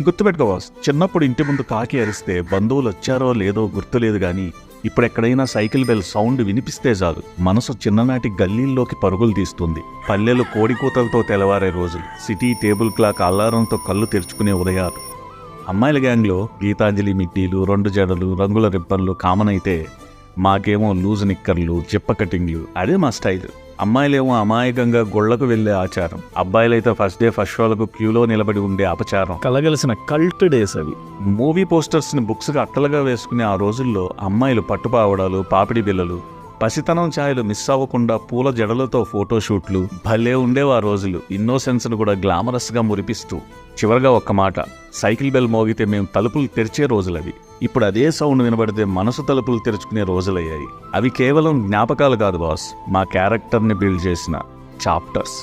గుర్తుపెట్టుకో బాస్, చిన్నప్పుడు ఇంటి ముందు కాకి అరిస్తే బంధువులు వచ్చారో లేదో గుర్తులేదు గాని ఇప్పుడు ఎక్కడైనా సైకిల్ బెల్ సౌండ్ వినిపిస్తే చాలు మనసు చిన్ననాటి గల్లీల్లోకి పరుగులు తీస్తుంది. పల్లెలు కోడికూతలతో తెలవారే రోజులు, సిటీ టేబుల్ క్లాక్ అల్లారంతో కళ్ళు తెరుచుకునే ఉదయాలు. అమ్మాయిల గ్యాంగ్లో గీతాంజలి మిడ్డీలు, 2 జడలు, రంగుల రిబ్బన్లు కామన్ అయితే మాకేమో లూజ్ నిక్కర్లు, జిప్ప కటింగ్లు, అదే మా స్టైల్. అమ్మాయిలేమో అమాయకంగా గుళ్లకు వెళ్లే ఆచారం, అబ్బాయిలైతే ఫస్ట్ డే ఫస్ట్ షోలకు క్యూలో నిలబడి ఉండే అపచారం. కలగలిసిన కల్ట్ డేస్ అవి. మూవీ పోస్టర్స్ని బుక్స్గా అట్టలుగా వేసుకునే ఆ రోజుల్లో అమ్మాయిలు పట్టుపావడాలు, పాపిడి బిల్లలు, పసితనం ఛాయలు మిస్ అవ్వకుండా పూల జడలతో ఫోటోషూట్లు, భలే ఉండేవి ఆ రోజులు. ఇన్నోసెన్స్ను కూడా గ్లామరస్గా మురిపిస్తూ. చివరగా ఒక్క మాట, సైకిల్ బెల్ మోగితే మేము తలుపులు తెరిచే రోజులవి. ఇప్పుడు అదే సౌండ్ వినబడితే మనసు తలుపులు తెరుచుకునే రోజులయ్యాయి. అవి కేవలం జ్ఞాపకాలు కాదు బాస్, మా క్యారెక్టర్ని బిల్డ్ చేసిన చాప్టర్స్.